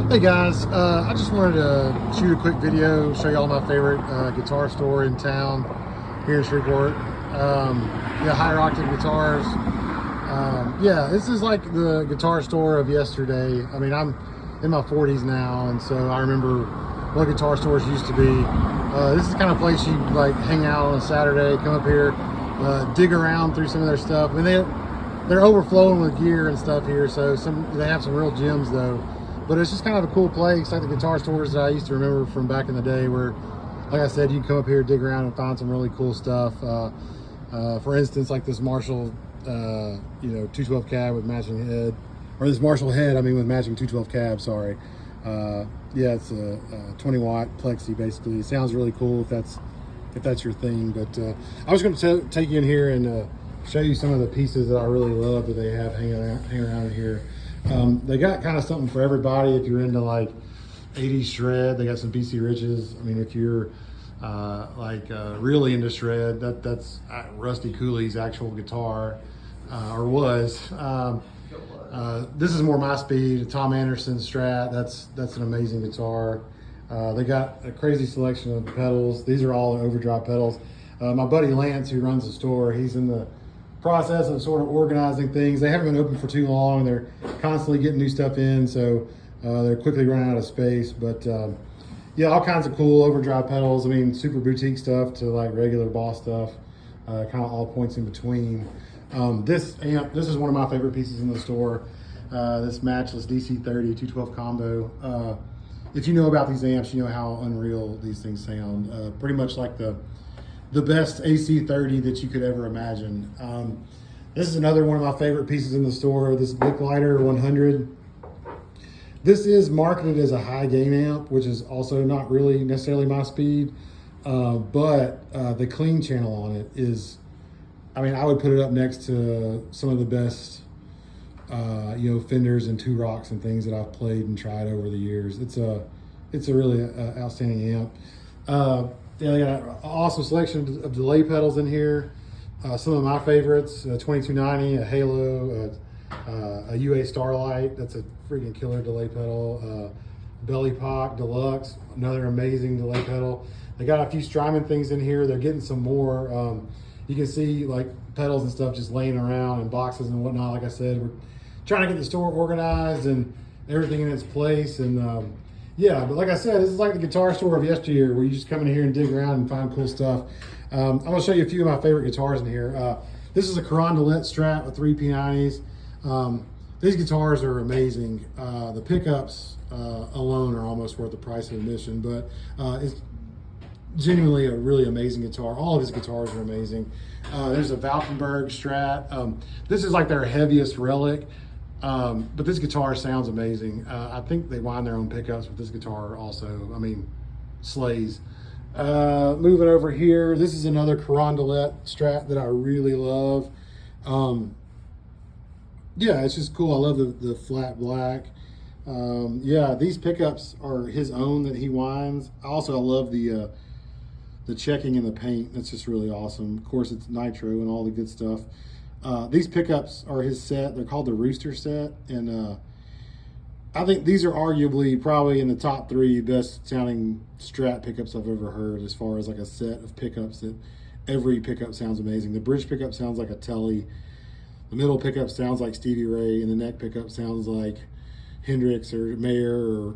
Hey guys, I just wanted to shoot a quick video, show you all my favorite guitar store in town here in Shreveport. Yeah, higher octave guitars. Yeah, this is like the guitar store of yesterday. I mean, I'm in my 40s now, and so I remember what guitar stores used to be. This is the kind of place you like hang out on a Saturday, come up here, dig around through some of their stuff. I mean, they're overflowing with gear and stuff here, so they have some real gems though. But it's just kind of a cool place, like the guitar stores that I used to remember from back in the day where, like I said, you can come up here, dig around and find some really cool stuff. For instance, like this Marshall, 212 cab with matching head, or this Marshall head, I mean, with matching 212 cab, sorry. Yeah, it's a 20 watt plexi basically. It sounds really cool if that's your thing. But I was going to take you in here and show you some of the pieces that I really love that they have hanging around in here. They got kind of something for everybody. If you're into like 80s shred, they got some BC Riches. I mean, if you're really into shred, that's Rusty Cooley's actual guitar, or was. This is more my speed. Tom Anderson Strat. That's an amazing guitar. They got a crazy selection of pedals. These are all overdrive pedals. My buddy Lance, who runs the store, he's in the process of sort of organizing things. They haven't been open for too long. They're constantly getting new stuff in, so they're quickly running out of space. But yeah, all kinds of cool overdrive pedals. I mean, super boutique stuff to like regular Boss stuff, kind of all points in between. This amp, this is one of my favorite pieces in the store. This matchless DC30 212 combo. If you know about these amps, you know how unreal these things sound. Pretty much like the best AC30 that you could ever imagine. This is another one of my favorite pieces in the store, this Bic Lighter 100. This is marketed as a high gain amp, which is also not really necessarily my speed, but the clean channel on it is, I mean, I would put it up next to some of the best Fenders and Two Rocks and things that I've played and tried over the years. It's a really outstanding amp. Yeah, they got an awesome selection of delay pedals in here. Some of my favorites, 2290, a Halo, a UA Starlight, that's a freaking killer delay pedal. Belly Pock Deluxe, another amazing delay pedal. They got a few Strymon things in here. They're getting some more. You can see like pedals and stuff just laying around in boxes and whatnot. Like I said, we're trying to get the store organized and everything in its place. And yeah, but like I said, this is like the guitar store of yesteryear where you just come in here and dig around and find cool stuff. I'm gonna show you a few of my favorite guitars in here. This is a Carondelet Strat with 3 P90s. These guitars are amazing. The pickups alone are almost worth the price of admission, but it's genuinely a really amazing guitar. All of his guitars are amazing. There's a Valkenburg Strat. This is like their heaviest relic. But this guitar sounds amazing. I think they wind their own pickups with this guitar also. I mean, slays. Moving over here, this is another Carondelet Strat that I really love. Yeah, it's just cool. I love the flat black. Yeah, these pickups are his own that he winds. Also, I love the checking in the paint. That's just really awesome. Of course, it's nitro and all the good stuff. These pickups are his set. They're called the Rooster set, and I think these are arguably probably in the top 3 best sounding Strat pickups I've ever heard, as far as like a set of pickups that every pickup sounds amazing. The bridge pickup sounds like a Telly, the middle pickup sounds like Stevie Ray, and the neck pickup sounds like Hendrix or Mayer or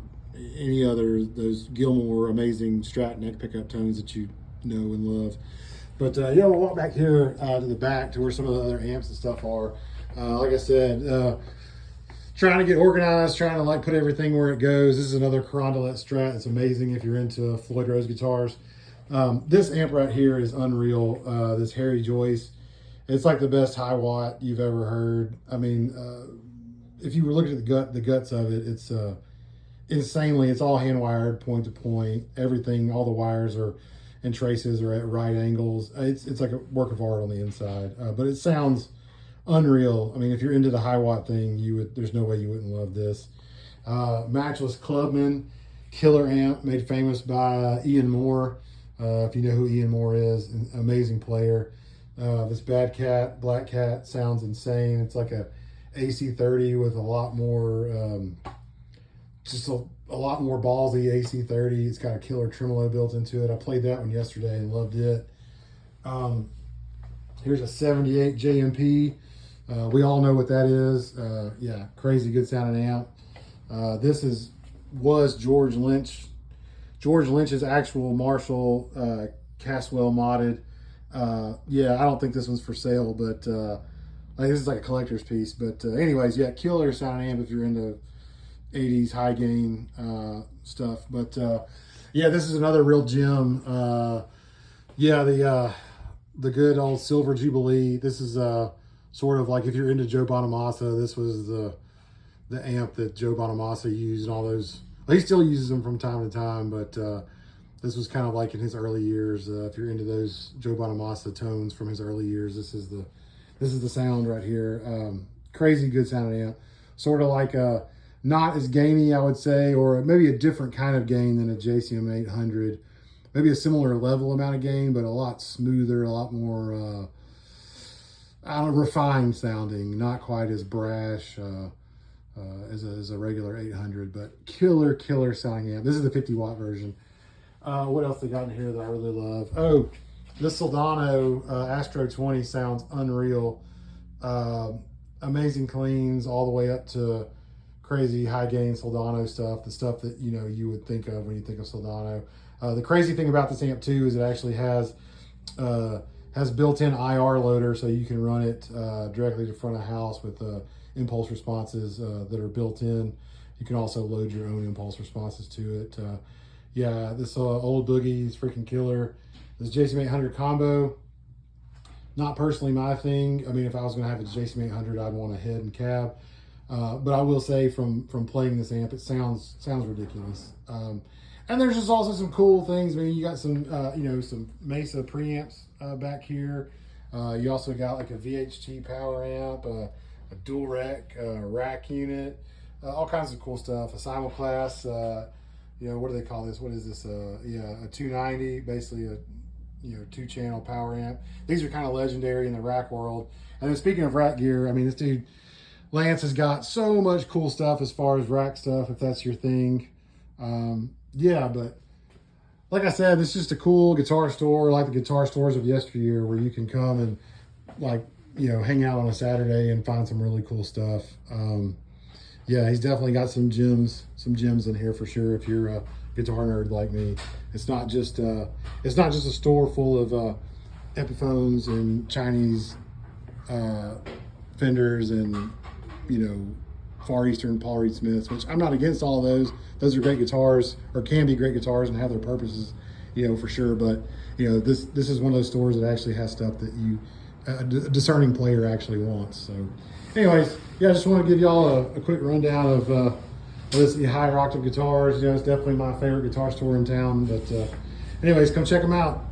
any other those Gilmore amazing Strat neck pickup tones that you know and love. But yeah, we'll walk back here to the back to where some of the other amps and stuff are. Like I said, trying to get organized, trying to like put everything where it goes. This is another Carondelet Strat. It's amazing if you're into Floyd Rose guitars. This amp right here is unreal. This Harry Joyce. It's like the best high watt you've ever heard. I mean, if you were looking at the guts of it, it's insanely. It's all hand wired, point to point. Everything, all the wires are and traces are at right angles. It's like a work of art on the inside, but it sounds unreal. I mean, if you're into the high watt thing, there's no way you wouldn't love this. Matchless Clubman, killer amp made famous by Ian Moore. If you know who Ian Moore is, an amazing player. This Bad Cat, Black Cat sounds insane. It's like a AC30 with a lot more just a lot more ballsy AC30. It's got a killer tremolo built into it. I played that one yesterday and loved it. Here's a 78 JMP. We all know what that is. Yeah, crazy good sounding amp. This was George Lynch's actual Marshall Caswell modded. Yeah, I don't think this one's for sale, but this is like a collector's piece. But anyways, yeah, killer sounding amp if you're into 80s high gain stuff. But yeah, this is another real gem. Yeah, the good old Silver Jubilee. This is sort of like if you're into Joe Bonamassa, this was the amp that Joe Bonamassa used and all those. Well, he still uses them from time to time, but this was kind of like in his early years. If you're into those Joe Bonamassa tones from his early years, this is the sound right here. Crazy good sounding amp. Sort of like not as gainy, I would say, or maybe a different kind of gain than a JCM 800. Maybe a similar level amount of gain, but a lot smoother, a lot more refined sounding, not quite as brash as a regular 800, but killer sounding amp. This is the 50 watt version. What else they got in here that I really love? Oh, this Soldano Astro 20 sounds unreal. Amazing cleans all the way up to crazy high gain Soldano stuff, the stuff that you would think of when you think of Soldano. The crazy thing about this amp too is it actually has built-in IR loader, so you can run it directly to front of house with impulse responses that are built in. You can also load your own impulse responses to it. Yeah, this old boogie is freaking killer. This JCM 800 combo, not personally my thing. I mean, if I was going to have a JCM 800, I'd want a head and cab. But I will say from playing this amp, it sounds ridiculous. And there's just also some cool things. I mean, you got some, some Mesa preamps back here. You also got like a VHT power amp, a dual rack unit, all kinds of cool stuff. A simulclass, what do they call this? What is this? Yeah, a 290, basically a 2-channel power amp. These are kind of legendary in the rack world. And then speaking of rack gear, I mean, this dude Lance has got so much cool stuff as far as rack stuff, if that's your thing. Yeah, but like I said, this is just a cool guitar store, like the guitar stores of yesteryear, where you can come and hang out on a Saturday and find some really cool stuff. Yeah, he's definitely got some gems in here for sure. If you're a guitar nerd like me, it's not just a store full of Epiphones and Chinese Fenders and Far Eastern Paul Reed Smiths, which I'm not against all of those. Those are great guitars, or can be great guitars and have their purposes, for sure. But this is one of those stores that actually has stuff that a discerning player actually wants. So anyways, yeah, I just want to give y'all a quick rundown of this Higher Octave Guitars. It's definitely my favorite guitar store in town. But anyways, come check them out.